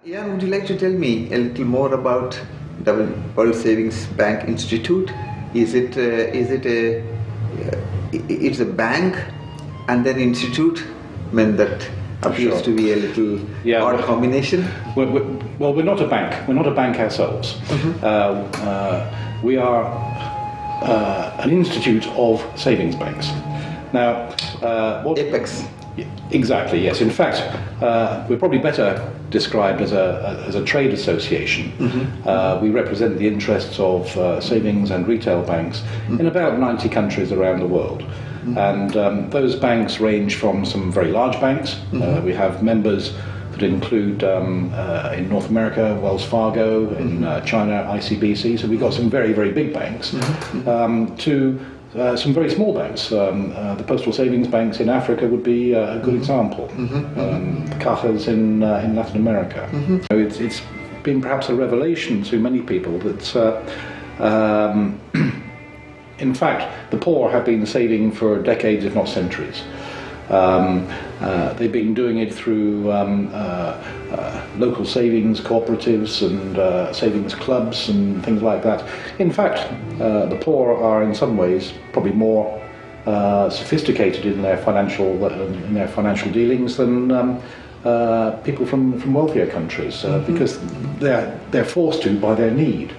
Ian, would you like to tell me a little more about the World Savings Bank Institute? It's a bank and then institute? I mean, that appears to be a little odd combination. Well, we're not a bank. We're not a bank ourselves. We are an institute of savings banks. Now, Apex. Exactly, yes. In fact, we're probably better described as a trade association. We represent the interests of savings and retail banks in about 90 countries around the world. And those banks range from some very large banks. We have members that include, in North America, Wells Fargo, in China, ICBC. So we've got some very, very big banks, to some very small banks. The postal savings banks in Africa would be a good example. Cajas in Latin America. So it's been perhaps a revelation to many people that, in fact, the poor have been saving for decades, if not centuries. They've been doing it through local savings cooperatives and savings clubs and things like that. In fact, the poor are in some ways probably more sophisticated in their financial dealings than people from wealthier countries, because they're forced to by their need.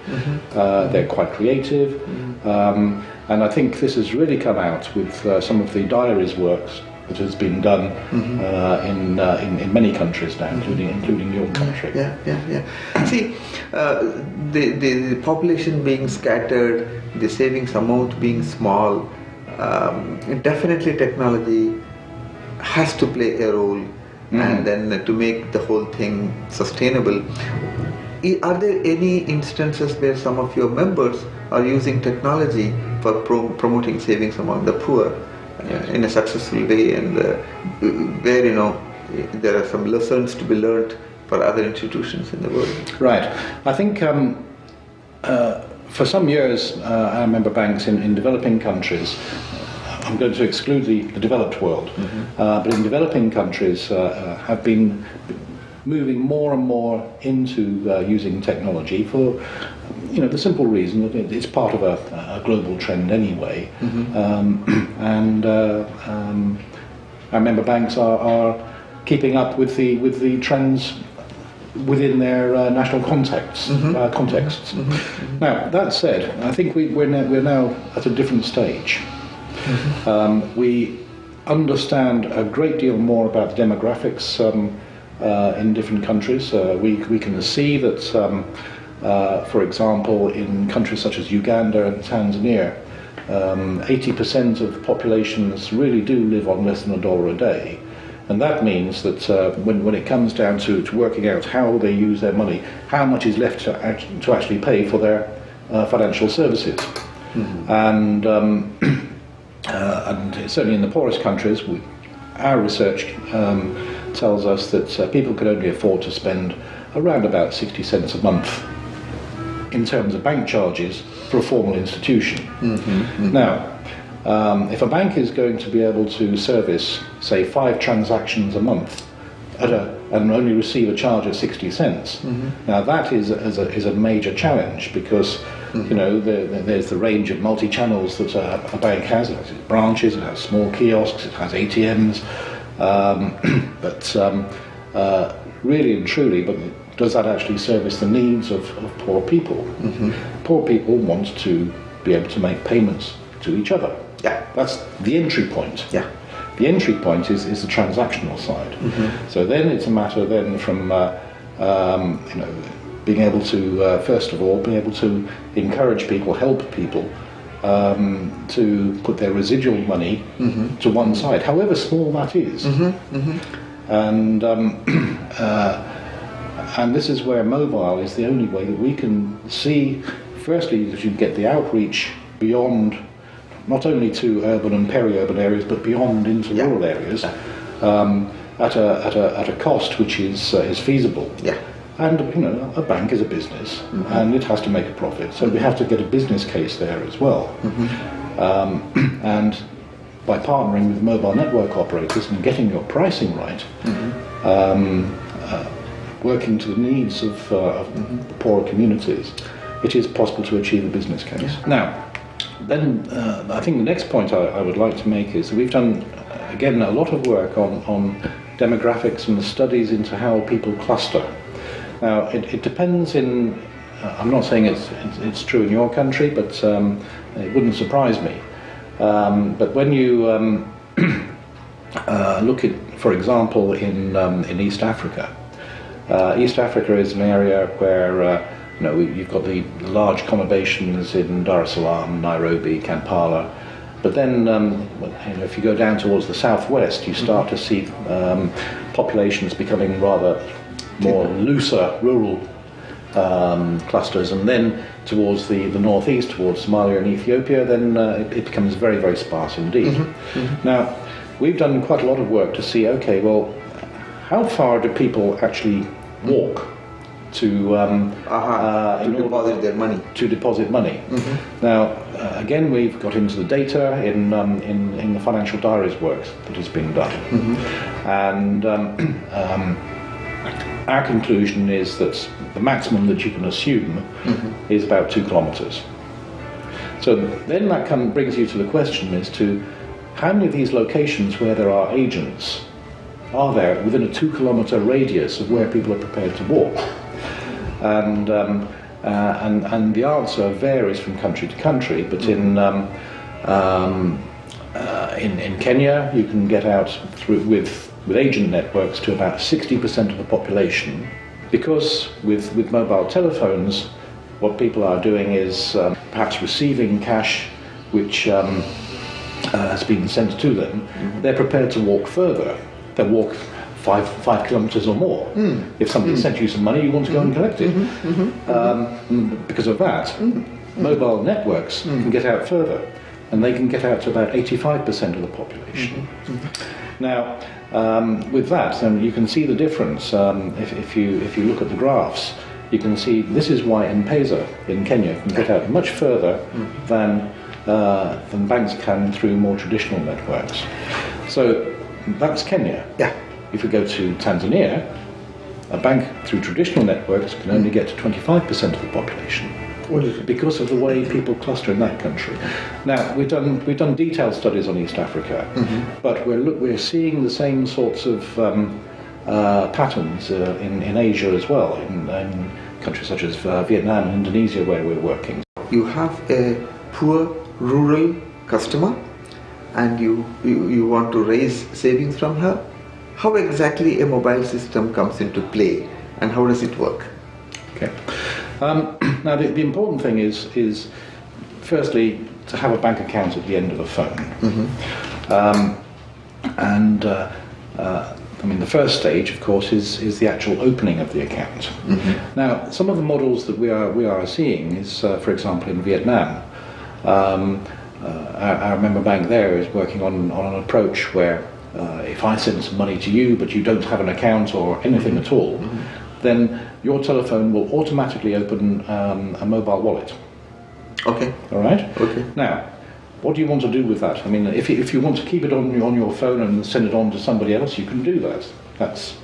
They're quite creative, and I think this has really come out with some of the diaries works that has been done in many countries now, including your country. See, the population being scattered, the savings amount being small, definitely technology has to play a role, and then to make the whole thing sustainable. Are there any instances where some of your members are using technology for promoting savings among the poor? In a successful way, and where there are some lessons to be learned for other institutions in the world. Right. I think for some years our member banks in developing countries, I'm going to exclude the developed world, but in developing countries have been moving more and more into using technology for the simple reason that it's part of a global trend anyway, and our member banks are keeping up with the trends within their national contexts. Now, that said, I think we're now at a different stage. We understand a great deal more about the demographics in different countries. We can see that, for example, in countries such as Uganda and Tanzania, 80% of populations really do live on less than $1 a day. And that means that when it comes down to working out how they use their money, how much is left to actually pay for their financial services. And certainly in the poorest countries, our research tells us that people can only afford to spend around about 60 cents a month in terms of bank charges for a formal institution. Now, if a bank is going to be able to service, say, 5 transactions a month and only receive a charge of 60 cents, now that is a major challenge, because there's the range of multi-channels that a bank has. It has branches, it has small kiosks, it has ATMs, but really and truly, but does that actually service the needs of poor people? Poor people want to be able to make payments to each other. That's the entry point. The entry point is the transactional side. So then it's a matter then from being able to first of all be able to encourage people, help people to put their residual money to one side, however small that is. And this is where mobile is the only way that we can see, firstly, that you get the outreach beyond, not only to urban and peri-urban areas, but beyond into rural areas, at a cost which is feasible. And a bank is a business, and it has to make a profit, so we have to get a business case there as well. And by partnering with mobile network operators and getting your pricing right, working to the needs of poorer communities, it is possible to achieve a business case. Yeah. Now, then I think the next point I would like to make is that we've done, again, a lot of work on demographics and the studies into how people cluster. Now, it depends in, I'm not saying it's true in your country, but it wouldn't surprise me. But when you look at, for example, in East Africa, East Africa is an area where you've got the large conurbations in Dar es Salaam, Nairobi, Kampala, but then if you go down towards the southwest, you start to see populations becoming rather more looser rural clusters, and then towards the northeast, towards Somalia and Ethiopia, then it becomes very, very sparse indeed. Now, we've done quite a lot of work to see, okay, well, how far do people actually walk to deposit their money? To deposit money. Now, again, we've got into the data in the financial diaries work that has been done, and our conclusion is that the maximum that you can assume is about 2 kilometres. So then that brings you to the question as to how many of these locations where there are agents are there within a 2 kilometre radius of where people are prepared to walk. And the answer varies from country to country, but in Kenya you can get out with agent networks to about 60% of the population, because with mobile telephones what people are doing is perhaps receiving cash which has been sent to them. They're prepared to walk further. They'll walk 5 kilometres or more. If somebody sent you some money, you want to go and collect it. Because of that, mobile networks can get out further, and they can get out to about 85% of the population. Now, with that, you can see the difference. If you look at the graphs, you can see this is why M-Pesa in Kenya can get out much further than banks can through more traditional networks. So that's Kenya. Yeah. If we go to Tanzania, a bank through traditional networks can only get to 25% of the population, because of the way people cluster in that country. Now, we've done detailed studies on East Africa, but we're seeing the same sorts of patterns in Asia as well, in countries such as Vietnam and Indonesia, where we're working. You have a poor rural customer, and you want to raise savings from her. How exactly a mobile system comes into play, and how does it work? Okay. Now, the important thing is firstly to have a bank account at the end of a phone, I mean, the first stage, of course, is the actual opening of the account. Now, some of the models that we are seeing is, for example, in Vietnam. Our member bank there is working on an approach where if I send some money to you but you don't have an account or anything at all, then your telephone will automatically open a mobile wallet. Okay. All right? Okay. Now, what do you want to do with that? I mean, if you want to keep it on your phone and send it on to somebody else, you can do that. That's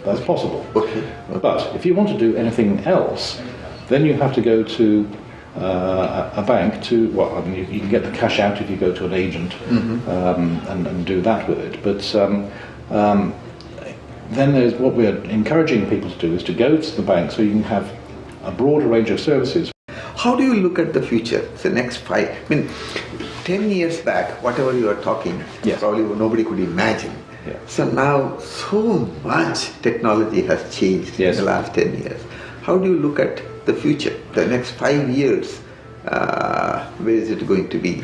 possible. Okay. But if you want to do anything else, then you have to go to a bank to, well, I mean, you can get the cash out if you go to an agent and do that with it. But then there's what we're encouraging people to do is to go to the bank so you can have a broader range of services. How do you look at the future, the next 5? I mean, 10 years back, whatever you are talking, Yes. probably nobody could imagine. Yeah. So now, so much technology has changed Yes. in the last 10 years. How do you look at the future, the next 5 years? Where is it going to be?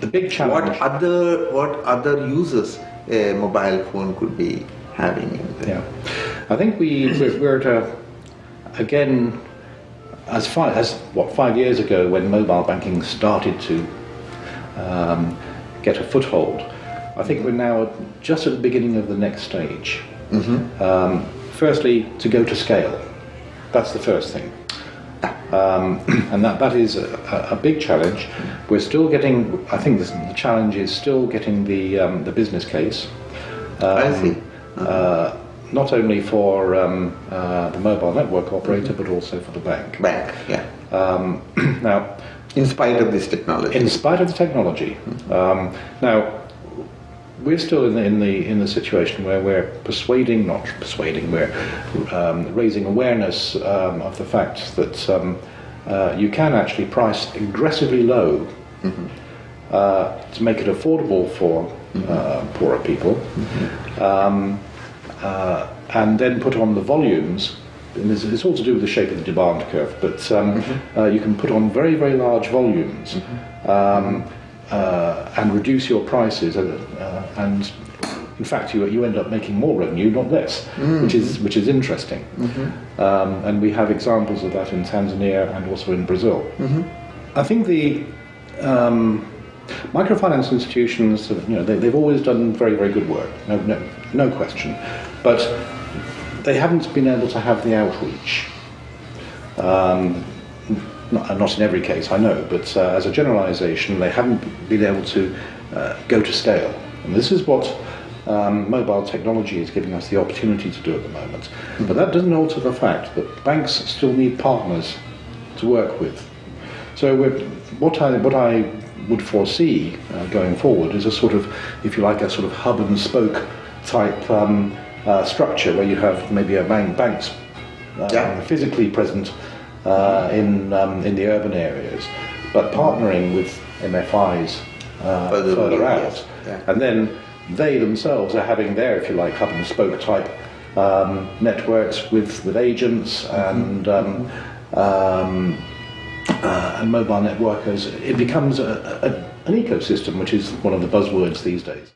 The big challenge. What other uses a mobile phone could be having? Yeah, I think we're at again, as 5 years ago when mobile banking started to get a foothold. I think we're now just at the beginning of the next stage. Firstly, to go to scale. That's the first thing. And that is a big challenge. We're still getting, I think the challenge is still getting the business case. I see. not only for the mobile network operator, but also for the bank. Bank, yeah. Now, in spite of this technology. in spite of the technology, now we're still in the situation where we're we're raising awareness of the fact that you can actually price aggressively low to make it affordable for poorer people, and then put on the volumes. And it's all to do with the shape of the demand curve, but you can put on very, very large volumes and reduce your prices, and in fact you end up making more revenue, not less, which is interesting. And we have examples of that in Tanzania and also in Brazil. I think the microfinance institutions, they've always done very, very good work, no question, but they haven't been able to have the outreach. Not in every case, I know, but as a generalisation, they haven't been able to go to scale. And this is what mobile technology is giving us the opportunity to do at the moment. But that doesn't alter the fact that banks still need partners to work with. So what I would foresee going forward is a sort of, if you like, a sort of hub and spoke type structure where you have maybe a banks physically present in the urban areas, but partnering with MFIs further out, and then they themselves are having their, if you like, hub and spoke type networks with agents and mobile networkers. It becomes an ecosystem, which is one of the buzzwords these days.